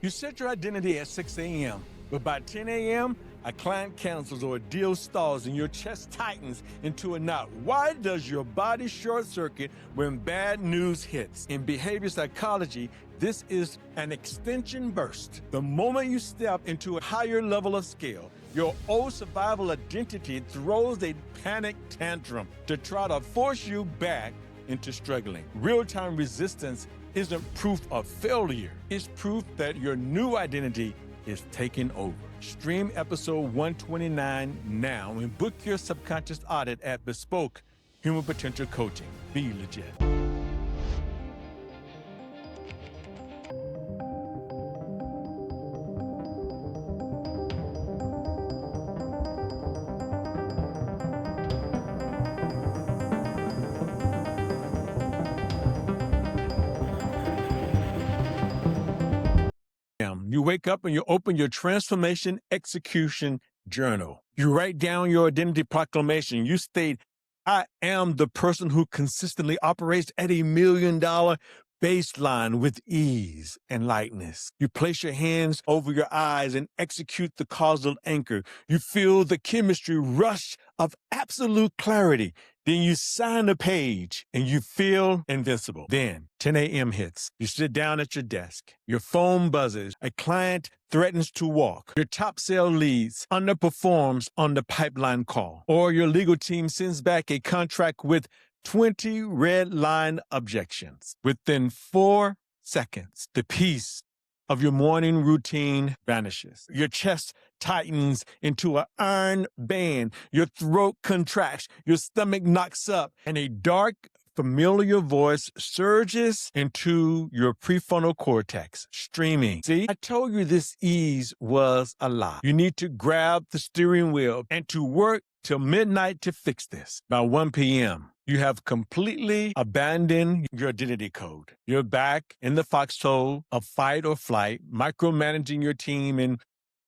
You set your identity at 6 a.m., but by 10 a.m., a client cancels or a deal stalls and your chest tightens into a knot. Why does your body short circuit when bad news hits? In behavior psychology, this is an extinction burst. The moment you step into a higher level of scale, your old survival identity throws a panic tantrum to try to force you back into struggling. Real-time resistance isn't proof of failure. It's proof that your new identity is taking over. Stream episode 129 now and book your subconscious audit at Bespoke Human Potential Coaching. Be legit. You wake up and you open your transformation execution journal. You write down your identity proclamation. You state, I am the person who consistently operates at $1 million baseline with ease and lightness. You place your hands over your eyes and execute the causal anchor. You feel the chemistry rush of absolute clarity. Then you sign a page and you feel invincible. Then 10 a.m. hits. You sit down at your desk. Your phone buzzes. A client threatens to walk. Your top sale leads underperforms on the pipeline call. Or your legal team sends back a contract with 20 red line objections. Within 4 seconds, the peace of your morning routine vanishes. Your chest tightens into an iron band. Your throat contracts. Your stomach knocks up. And a dark, familiar voice surges into your prefrontal cortex, streaming. See, I told you this ease was a lie. You need to grab the steering wheel and to work till midnight to fix this. By 1 p.m., you have completely abandoned your identity code. You're back in the foxhole of fight or flight, micromanaging your team and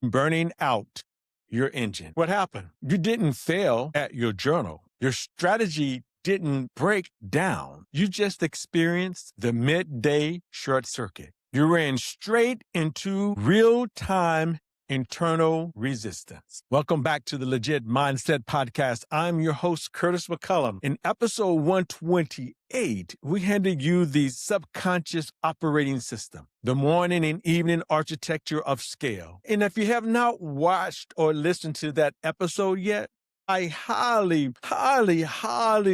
burning out your engine. What happened? You didn't fail at your journal. Your strategy didn't break down. You just experienced the midday short circuit. You ran straight into real-time internal resistance. Welcome back to the Legit Mindset Podcast. I'm your host, Curtis McCullom. In episode 128, we handed you the subconscious operating system, the morning and evening architecture of scale. And if you have not watched or listened to that episode yet, I highly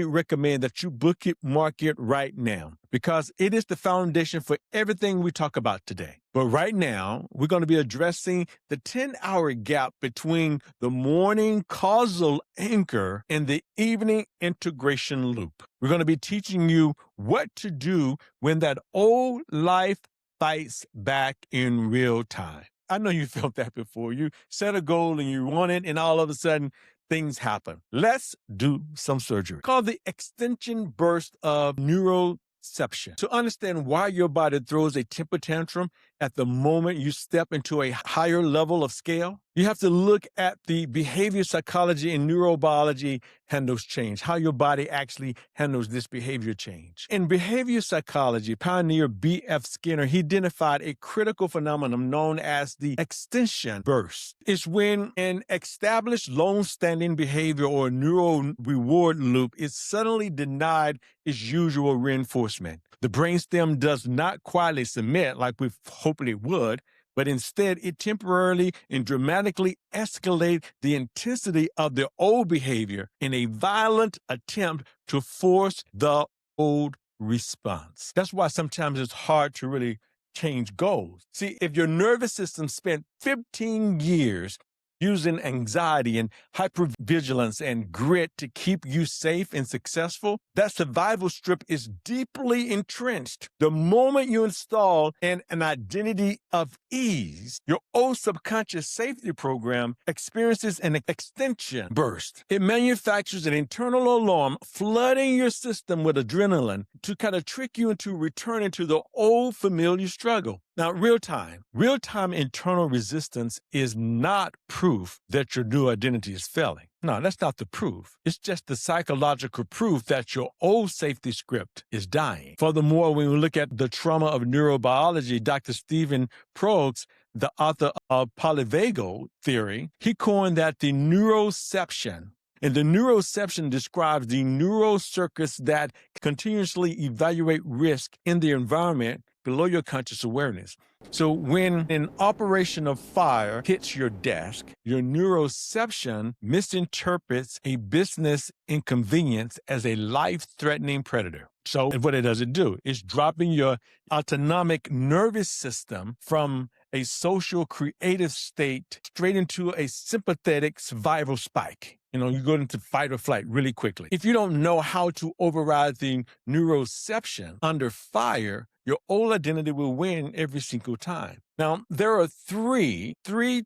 recommend that you book it, mark it right now, because it is the foundation for everything we talk about today. But right now, we're going to be addressing the 10-hour gap between the morning causal anchor and the evening integration loop. We're going to be teaching you what to do when that old life fights back in real time. I know you felt that before. You set a goal and you want it, and all of a sudden, things happen. Let's do some surgery called the extinction burst of neuroception. To understand why your body throws a temper tantrum at the moment you step into a higher level of scale, you have to look at the behavior psychology and neurobiology handles change, how your body actually handles this behavior change. In behavior psychology, pioneer B.F. Skinner, he identified a critical phenomenon known as the extinction burst. It's when an established long-standing behavior or neural reward loop is suddenly denied its usual reinforcement. The brainstem does not quietly submit like we hoped it would, but instead it temporarily and dramatically escalates the intensity of the old behavior in a violent attempt to force the old response. That's why sometimes it's hard to really change goals. See, if your nervous system spent 15 years using anxiety and hypervigilance and grit to keep you safe and successful, that survival strip is deeply entrenched. The moment you install an identity of ease, your old subconscious safety program experiences an extinction burst. It manufactures an internal alarm, flooding your system with adrenaline to kind of trick you into returning to the old familiar struggle. Now, real-time internal resistance is not proof that your new identity is failing. No, that's not the proof. It's just the psychological proof that your old safety script is dying. Furthermore, when we look at the trauma of neurobiology, Dr. Stephen Proggs, the author of Polyvagal theory, he coined that the neuroception. And the neuroception describes the neural circuits that continuously evaluate risk in the environment below your conscious awareness. So when an operation of fire hits your desk, your neuroception misinterprets a business inconvenience as a life-threatening predator. So what does it do? It's dropping your autonomic nervous system from a social creative state straight into a sympathetic survival spike. You go into fight or flight really quickly. If you don't know how to override the neuroception under fire, your old identity will win every single time. Now, there are three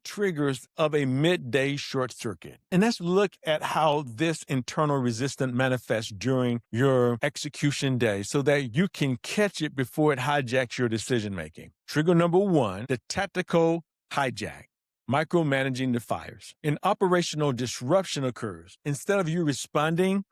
triggers of a midday short circuit. And let's look at how this internal resistance manifests during your execution day so that you can catch it before it hijacks your decision making. Trigger number one, the tactical hijack. Micromanaging the fires. An operational disruption occurs. Instead of you responding,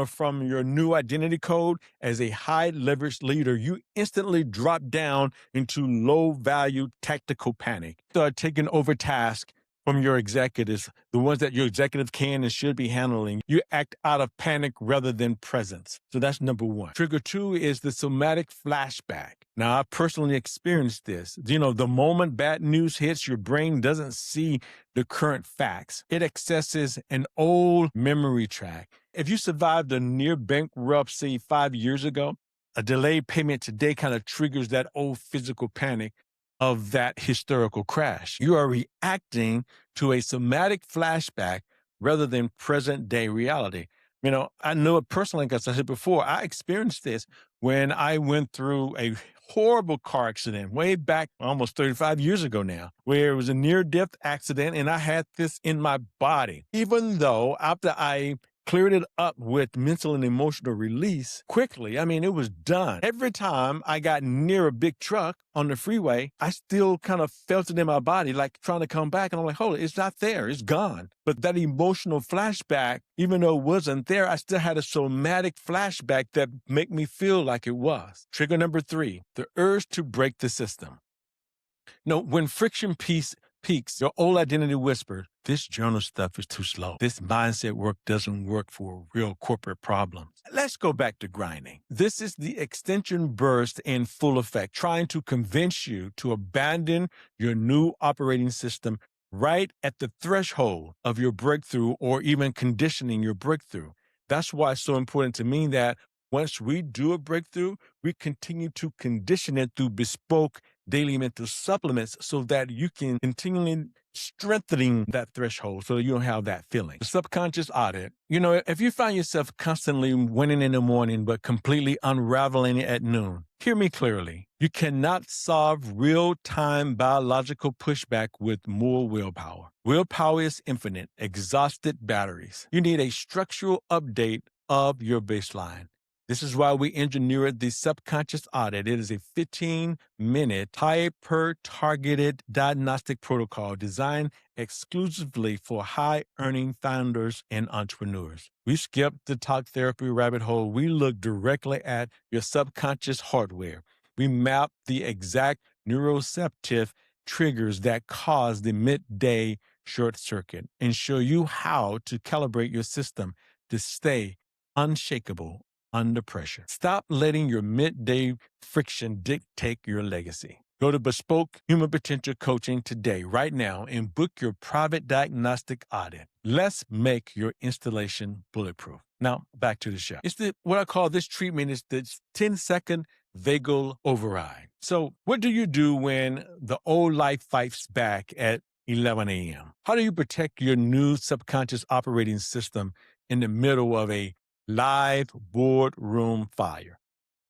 from your new identity code as a high leverage leader, you instantly drop down into low value tactical panic. Start taking over tasks from your executives, the ones that your executive can and should be handling. You act out of panic rather than presence. So that's number one. Trigger two is the somatic flashback. Now, I personally experienced this. The moment bad news hits, your brain doesn't see the current facts. It accesses an old memory track. If you survived a near bankruptcy 5 years ago, a delayed payment today kind of triggers that old physical panic of that historical crash. You are reacting to a somatic flashback rather than present day reality. I know it personally, because I said before, I experienced this when I went through a horrible car accident way back almost 35 years ago now, where it was a near-death accident and I had this in my body. Even though after I cleared it up with mental and emotional release quickly, it was done. Every time I got near a big truck on the freeway, I still kind of felt it in my body, like trying to come back. And I'm like, hold it, it's not there, it's gone. But that emotional flashback, even though it wasn't there, I still had a somatic flashback that made me feel like it was. Trigger number three, the urge to break the system. When friction peaks, your old identity whispers, this journal stuff is too slow. This mindset work doesn't work for real corporate problems. Let's go back to grinding. This is the extinction burst in full effect, trying to convince you to abandon your new operating system right at the threshold of your breakthrough, or even conditioning your breakthrough. That's why it's so important to me that once we do a breakthrough, we continue to condition it through bespoke daily mental supplements so that you can continually strengthening that threshold so that you don't have that feeling. The subconscious audit. If you find yourself constantly winning in the morning but completely unraveling at noon, hear me clearly. You cannot solve real-time biological pushback with more willpower. Willpower is infinite, exhausted batteries. You need a structural update of your baseline. This is why we engineered the subconscious audit. It is a 15-minute, hyper-targeted diagnostic protocol designed exclusively for high-earning founders and entrepreneurs. We skipped the talk therapy rabbit hole. We look directly at your subconscious hardware. We map the exact neuroceptive triggers that cause the midday short circuit and show you how to calibrate your system to stay unshakable under pressure. Stop letting your midday friction dictate your legacy. Go to Bespoke Human Potential Coaching today, right now, and book your private diagnostic audit. Let's make your installation bulletproof. Now, back to the show. What I call this treatment is the 10-second Vagal Override. So what do you do when the old life fights back at 11 a.m.? How do you protect your new subconscious operating system in the middle of a live boardroom fire?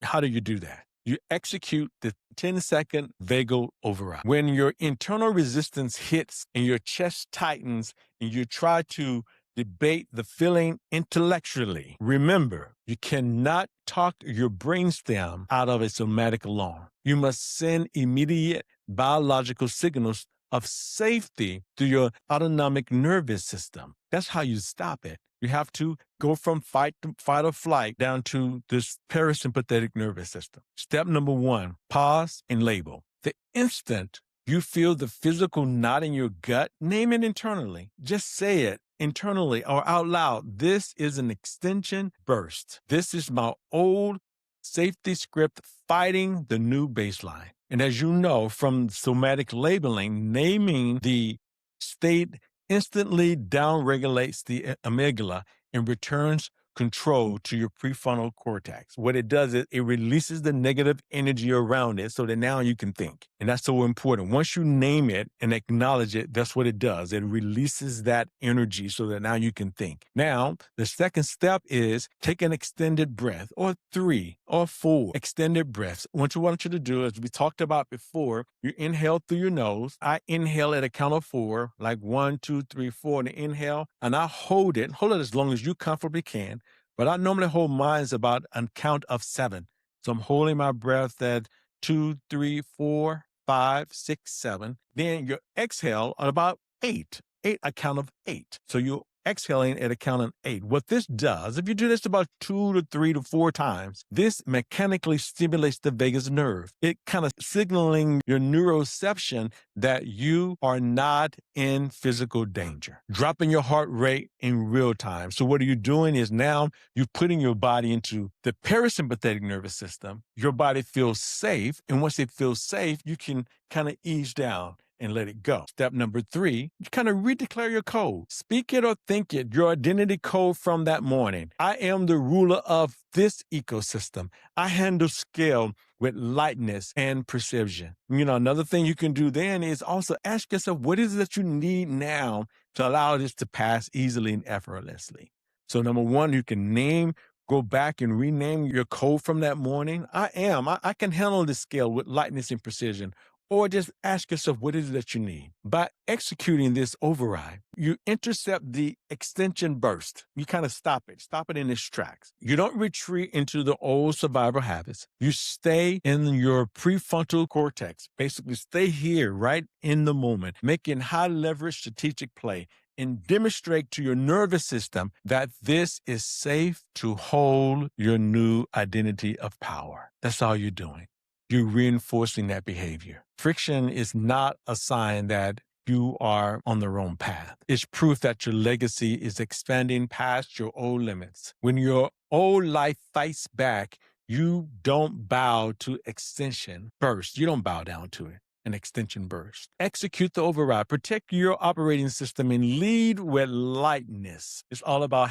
How do you do that? You execute the 10-second vagal override. When your internal resistance hits and your chest tightens and you try to debate the feeling intellectually, remember, you cannot talk your brainstem out of a somatic alarm. You must send immediate biological signals of safety to your autonomic nervous system. That's how you stop it. You have to go from fight or flight down to this parasympathetic nervous system. Step number 1, pause and label. The instant you feel the physical knot in your gut, name it internally. Just say it internally or out loud. This is an extinction burst. This is my old safety script fighting the new baseline. And as you know from somatic labeling, naming the state instantly downregulates the amygdala and returns control to your prefrontal cortex. What it does is it releases the negative energy around it so that now you can think. And that's so important. Once you name it and acknowledge it, that's what it does. It releases that energy so that now you can think. Now, the second step is take an extended breath, or 3 or 4 extended breaths. What I want you to do, as we talked about before, you inhale through your nose. I inhale at a count of 4, like 1, 2, 3, 4, and inhale, and I hold it as long as you comfortably can. But I normally hold mine about a count of 7. So I'm holding my breath at 2, 3, 4, 5, 6, 7. Then you exhale at about 8, a count of 8. So you exhaling at a count of 8. What this does, if you do this about 2 to 3 to 4 times, this mechanically stimulates the vagus nerve. It kind of signaling your neuroception that you are not in physical danger, dropping your heart rate in real time. So what are you doing is now you're putting your body into the parasympathetic nervous system. Your body feels safe. And once it feels safe, you can kind of ease down and let it go. Step number 3, you kind of redeclare your code. Speak it or think it, your identity code from that morning. I am the ruler of this ecosystem. I handle scale with lightness and precision. Another thing you can do then is also ask yourself, what is it that you need now to allow this to pass easily and effortlessly? So number 1, you can go back and rename your code from that morning. I can handle this scale with lightness and precision. Or just ask yourself, what is it that you need? By executing this override, you intercept the extinction burst. You kind of stop it in its tracks. You don't retreat into the old survival habits. You stay in your prefrontal cortex, basically stay here right in the moment, making high leverage strategic play and demonstrate to your nervous system that this is safe to hold your new identity of power. That's all you're doing. You're reinforcing that behavior. Friction is not a sign that you are on the wrong path. It's proof that your legacy is expanding past your old limits. When your old life fights back, you don't bow to extinction burst. You don't bow down to it. An extinction burst. Execute the override. Protect your operating system and lead with lightness. It's all about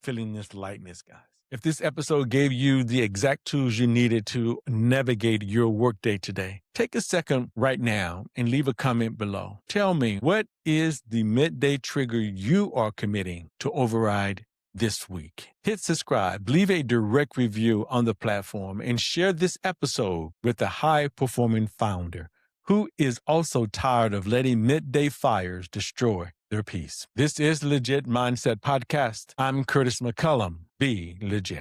feeling this lightness, guys. If this episode gave you the exact tools you needed to navigate your workday today, take a second right now and leave a comment below. Tell me, what is the midday trigger you are committing to override this week? Hit subscribe, leave a direct review on the platform, and share this episode with a high-performing founder who is also tired of letting midday fires destroy their peace. This is Legit Mindset Podcast. I'm Curtis McCullom. Be legit.